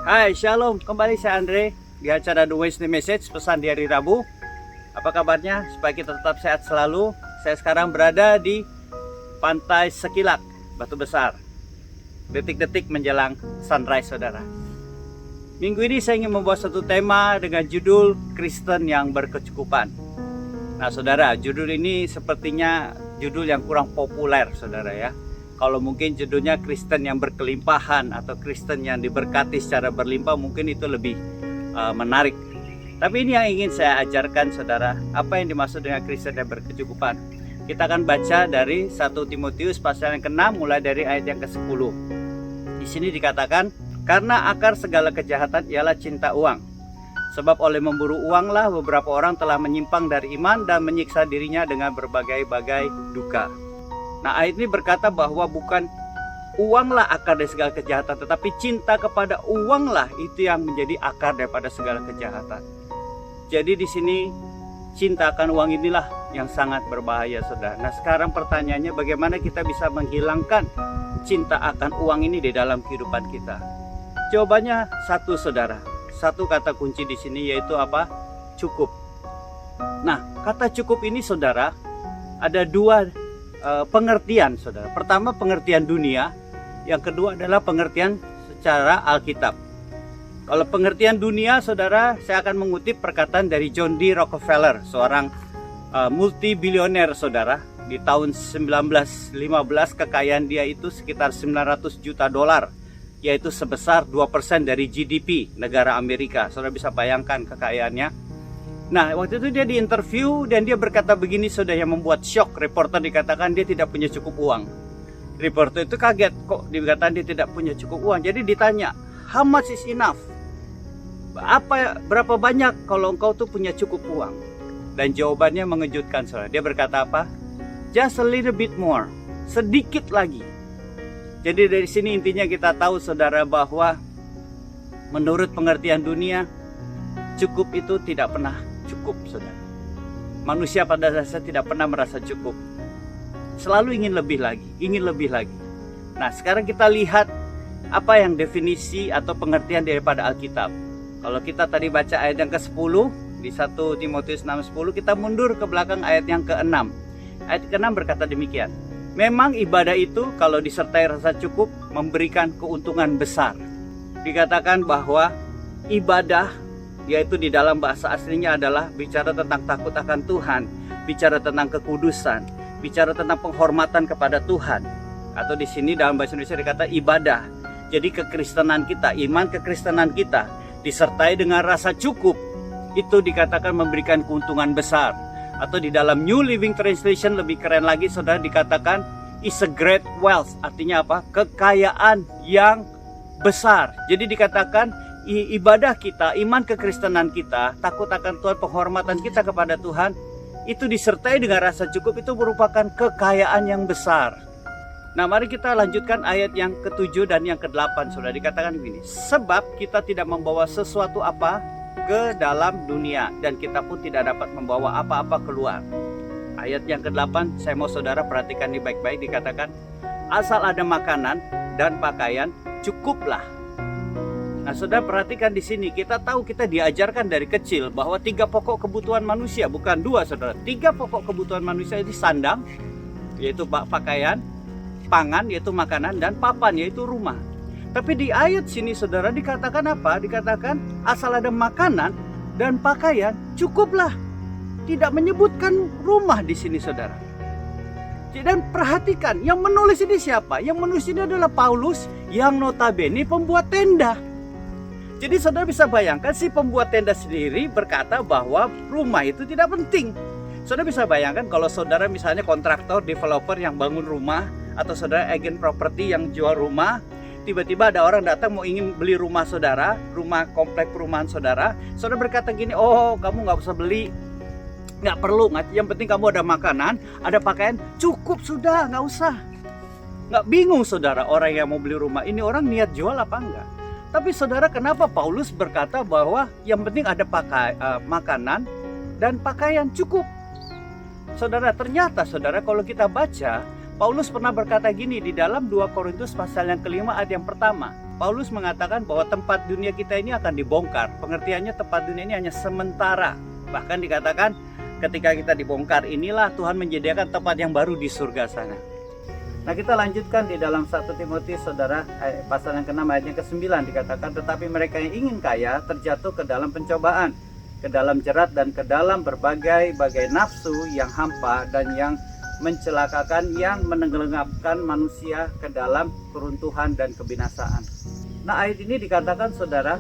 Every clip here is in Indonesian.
Hai, Shalom. Kembali saya Andre di acara The Wednesday Message, pesan di hari Rabu. Apa kabarnya? Supaya kita tetap sehat selalu. Saya sekarang berada di Pantai Sekilak, Batu Besar. Detik-detik menjelang sunrise, saudara. Minggu ini saya ingin membawa satu tema dengan judul Kristen yang berkecukupan. Nah, saudara, judul ini sepertinya judul yang kurang populer, saudara ya. Kalau mungkin judulnya Kristen yang berkelimpahan atau Kristen yang diberkati secara berlimpah, mungkin itu lebih menarik. Tapi ini yang ingin saya ajarkan, saudara. Apa yang dimaksud dengan Kristen yang berkecukupan? Kita akan baca dari 1 Timotius pasal yang ke-6 mulai dari ayat yang ke-10. Di sini dikatakan, karena akar segala kejahatan ialah cinta uang. Sebab oleh memburu uanglah beberapa orang telah menyimpang dari iman dan menyiksa dirinya dengan berbagai-bagai duka. Nah, ayat ini berkata bahwa bukan uanglah akar dari segala kejahatan, tetapi cinta kepada uanglah itu yang menjadi akar daripada segala kejahatan. Jadi di sini cinta akan uang inilah yang sangat berbahaya, saudara. Nah, sekarang pertanyaannya, bagaimana kita bisa menghilangkan cinta akan uang ini di dalam kehidupan kita? Jawabannya satu, saudara. Satu kata kunci di sini, yaitu apa? Cukup. Nah, kata cukup ini, saudara, ada dua pengertian, saudara. Pertama, pengertian dunia. Yang kedua adalah pengertian secara Alkitab. Kalau pengertian dunia, saudara, saya akan mengutip perkataan dari John D. Rockefeller, seorang multibilioner, saudara. Di tahun 1915 kekayaan dia itu sekitar 900 juta dolar, yaitu sebesar 2% dari GDP negara Amerika. Saudara bisa bayangkan kekayaannya. Nah, waktu itu dia diinterview dan dia berkata begini, saudara, yang membuat shock. Reporter dikatakan dia tidak punya cukup uang. Reporter itu kaget, kok dikatakan dia tidak punya cukup uang. Jadi ditanya, how much is enough? Berapa banyak kalau engkau tuh punya cukup uang? Dan jawabannya mengejutkan, saudara. Dia berkata apa? Just a little bit more. Sedikit lagi. Jadi dari sini intinya kita tahu, saudara, bahwa menurut pengertian dunia, cukup itu tidak pernah cukup, saudara. Manusia pada dasarnya tidak pernah merasa cukup. Selalu ingin lebih lagi, ingin lebih lagi. Nah, sekarang kita lihat apa yang definisi atau pengertian daripada Alkitab. Kalau kita tadi baca ayat yang ke-10 di 1 Timotius 6:10, kita mundur ke belakang ayat yang ke-6. Ayat ke-6 berkata demikian. Memang ibadah itu kalau disertai rasa cukup memberikan keuntungan besar. Dikatakan bahwa ibadah, yaitu di dalam bahasa aslinya adalah bicara tentang takut akan Tuhan, bicara tentang kekudusan, bicara tentang penghormatan kepada Tuhan. Atau di sini dalam bahasa Indonesia dikata ibadah. Jadi kekristenan kita, iman kekristenan kita disertai dengan rasa cukup, itu dikatakan memberikan keuntungan besar. Atau di dalam New Living Translation lebih keren lagi, saudara, dikatakan is a great wealth. Artinya apa? Kekayaan yang besar. Jadi dikatakan ibadah kita, iman kekristenan kita, takut akan Tuhan, penghormatan kita kepada Tuhan, itu disertai dengan rasa cukup, itu merupakan kekayaan yang besar. Nah, mari kita lanjutkan ayat yang ke-7 dan yang ke-8, saudara. Dikatakan begini, sebab kita tidak membawa sesuatu apa ke dalam dunia, dan kita pun tidak dapat membawa apa-apa keluar. Ayat yang ke-8, saya mau saudara perhatikan ini baik-baik. Dikatakan, asal ada makanan dan pakaian, cukuplah. Nah, saudara perhatikan di sini, kita tahu, kita diajarkan dari kecil bahwa 3 pokok kebutuhan manusia, bukan 2, saudara. 3 pokok kebutuhan manusia itu sandang, yaitu pakaian, pangan, yaitu makanan, dan papan, yaitu rumah. Tapi di ayat sini, saudara, dikatakan apa? Dikatakan asal ada makanan dan pakaian, cukuplah. Tidak menyebutkan rumah di sini, saudara. Dan perhatikan, yang menulis ini siapa? Yang menulis ini adalah Paulus, yang notabene pembuat tenda. Jadi saudara bisa bayangkan, si pembuat tenda sendiri berkata bahwa rumah itu tidak penting. Saudara bisa bayangkan kalau saudara misalnya kontraktor, developer yang bangun rumah, atau saudara agen properti yang jual rumah, tiba-tiba ada orang datang mau ingin beli rumah saudara, rumah komplek perumahan saudara. Saudara berkata gini, oh kamu nggak usah beli, nggak perlu, yang penting kamu ada makanan, ada pakaian, cukup sudah, nggak usah. Nggak bingung, saudara, orang yang mau beli rumah ini orang niat jual apa enggak? Tapi saudara, kenapa Paulus berkata bahwa yang penting ada makanan dan pakaian, cukup? Saudara, ternyata saudara, kalau kita baca Paulus pernah berkata gini di dalam 2 Korintus pasal yang kelima ayat yang pertama. Paulus mengatakan bahwa tempat dunia kita ini akan dibongkar. Pengertiannya tempat dunia ini hanya sementara. Bahkan dikatakan ketika kita dibongkar inilah Tuhan menyediakan tempat yang baru di surga sana. Nah, kita lanjutkan di dalam 1 Timotius saudara, pasal yang ke-6 ayat yang ke-9 dikatakan, tetapi mereka yang ingin kaya terjatuh ke dalam pencobaan, ke dalam jerat dan ke dalam berbagai-bagai nafsu yang hampa dan yang mencelakakan, yang menenggelamkan manusia ke dalam keruntuhan dan kebinasaan. Nah, ayat ini dikatakan saudara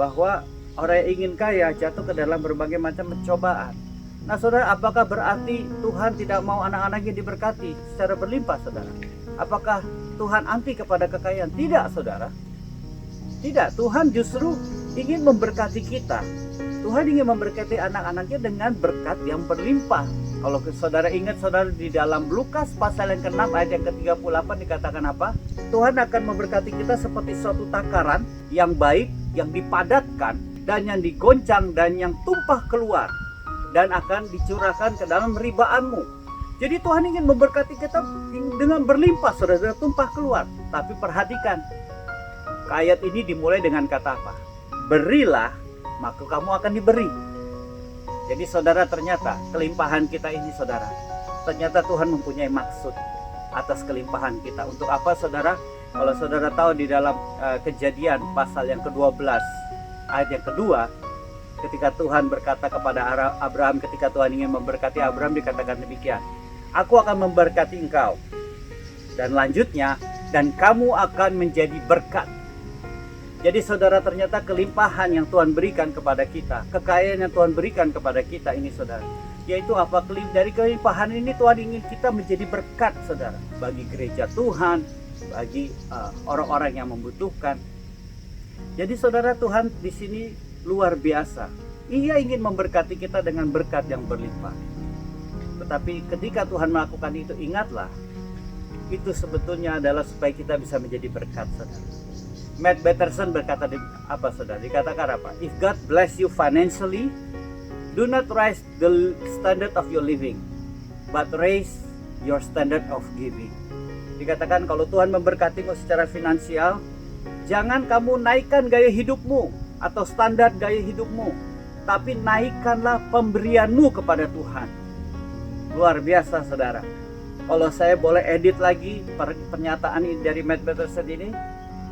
bahwa orang yang ingin kaya jatuh ke dalam berbagai macam pencobaan. Nah saudara, apakah berarti Tuhan tidak mau anak-anaknya diberkati secara berlimpah saudara? Apakah Tuhan anti kepada kekayaan? Tidak saudara. Tidak, Tuhan justru ingin memberkati kita. Tuhan ingin memberkati anak-anaknya dengan berkat yang berlimpah. Kalau saudara ingat saudara, di dalam Lukas pasal yang ke-6 ayat yang ke-38 dikatakan apa? Tuhan akan memberkati kita seperti suatu takaran yang baik, yang dipadatkan dan yang digoncang dan yang tumpah keluar, dan akan dicurahkan ke dalam ribaanmu. Jadi Tuhan ingin memberkati kita dengan berlimpah, saudara, tumpah keluar. Tapi perhatikan, ayat ini dimulai dengan kata apa? Berilah, maka kamu akan diberi. Jadi saudara, ternyata kelimpahan kita ini saudara, ternyata Tuhan mempunyai maksud atas kelimpahan kita. Untuk apa saudara? Kalau saudara tahu di dalam Kejadian pasal yang ke-12 ayat yang kedua, ketika Tuhan berkata kepada Abraham, ketika Tuhan ingin memberkati Abraham, dikatakan demikian, aku akan memberkati engkau, dan lanjutnya, dan kamu akan menjadi berkat. Jadi saudara, ternyata kelimpahan yang Tuhan berikan kepada kita, kekayaan yang Tuhan berikan kepada kita ini saudara, yaitu apa? Dari kelimpahan ini Tuhan ingin kita menjadi berkat saudara, bagi gereja Tuhan, bagi orang-orang yang membutuhkan. Jadi saudara, Tuhan di sini luar biasa. Ia ingin memberkati kita dengan berkat yang berlimpah. Tetapi ketika Tuhan melakukan itu, ingatlah, itu sebetulnya adalah supaya kita bisa menjadi berkat saudara. Matt Batterson berkata apa saudara? Dikatakan apa? If God bless you financially, do not raise the standard of your living, but raise your standard of giving. Dikatakan kalau Tuhan memberkatimu secara finansial, jangan kamu naikkan gaya hidupmu atau standar gaya hidupmu, tapi naikkanlah pemberianmu kepada Tuhan. Luar biasa saudara. Kalau saya boleh edit lagi pernyataan ini dari Matt Batterson ini,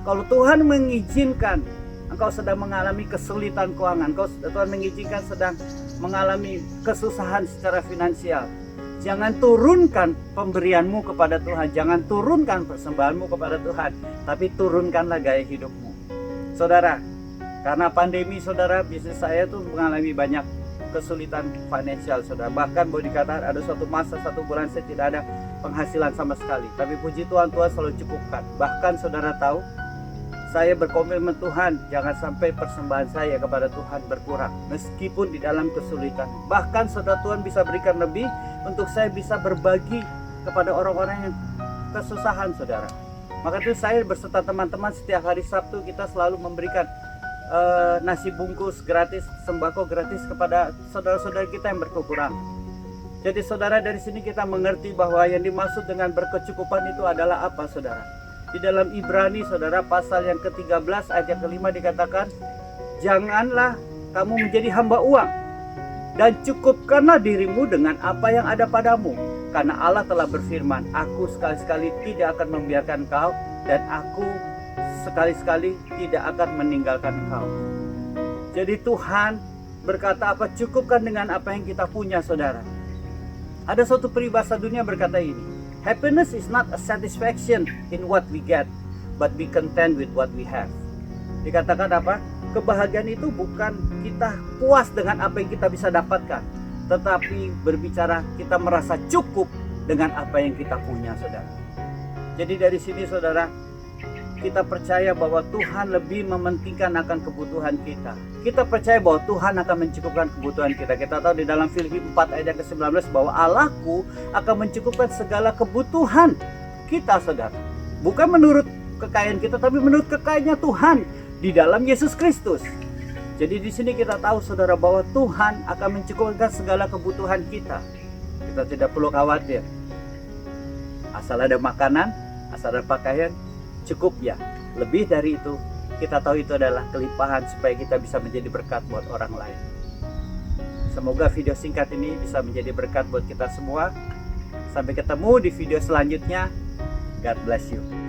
kalau Tuhan mengizinkan engkau sedang mengalami kesulitan keuangan, Tuhan mengizinkan sedang mengalami kesusahan secara finansial, jangan turunkan pemberianmu kepada Tuhan, jangan turunkan persembahanmu kepada Tuhan, tapi turunkanlah gaya hidupmu. Saudara, karena pandemi saudara, bisnis saya tuh mengalami banyak kesulitan finansial saudara. Bahkan boleh dikatakan ada suatu masa 1 bulan saya tidak ada penghasilan sama sekali. Tapi puji Tuhan, Tuhan selalu cukupkan. Bahkan saudara tahu, saya berkomitmen Tuhan, jangan sampai persembahan saya kepada Tuhan berkurang, meskipun di dalam kesulitan. Bahkan saudara, Tuhan bisa berikan lebih untuk saya bisa berbagi kepada orang-orang yang kesusahan saudara. Maka itu saya berserta teman-teman setiap hari Sabtu kita selalu memberikan nasi bungkus gratis, sembako gratis kepada saudara-saudara kita yang berkekurangan. Jadi saudara, dari sini kita mengerti bahwa yang dimaksud dengan berkecukupan itu adalah apa saudara? Di dalam Ibrani saudara pasal yang ke-13 ayat yang ke-5 dikatakan, janganlah kamu menjadi hamba uang, dan cukupkanlah dirimu dengan apa yang ada padamu, karena Allah telah berfirman, aku sekali-sekali tidak akan membiarkan kau, dan aku sekali-sekali tidak akan meninggalkan engkau. Jadi Tuhan berkata apa? Cukupkan dengan apa yang kita punya saudara. Ada suatu peribahasa dunia berkata ini, happiness is not a satisfaction in what we get, but be content with what we have. Dikatakan apa? Kebahagiaan itu bukan kita puas dengan apa yang kita bisa dapatkan, tetapi berbicara kita merasa cukup dengan apa yang kita punya saudara. Jadi dari sini saudara, kita percaya bahwa Tuhan lebih mementingkan akan kebutuhan kita. Kita percaya bahwa Tuhan akan mencukupkan kebutuhan kita. Kita tahu di dalam Filipi 4 ayat ke-19 bahwa Allahku akan mencukupkan segala kebutuhan kita saudara. Bukan menurut kekayaan kita, tapi menurut kekayaannya Tuhan di dalam Yesus Kristus. Jadi di sini kita tahu saudara bahwa Tuhan akan mencukupkan segala kebutuhan kita. Kita tidak perlu khawatir. Asal ada makanan, asal ada pakaian, cukup ya. Lebih dari itu, kita tahu itu adalah kelimpahan supaya kita bisa menjadi berkat buat orang lain. Semoga video singkat ini bisa menjadi berkat buat kita semua. Sampai ketemu di video selanjutnya. God bless you.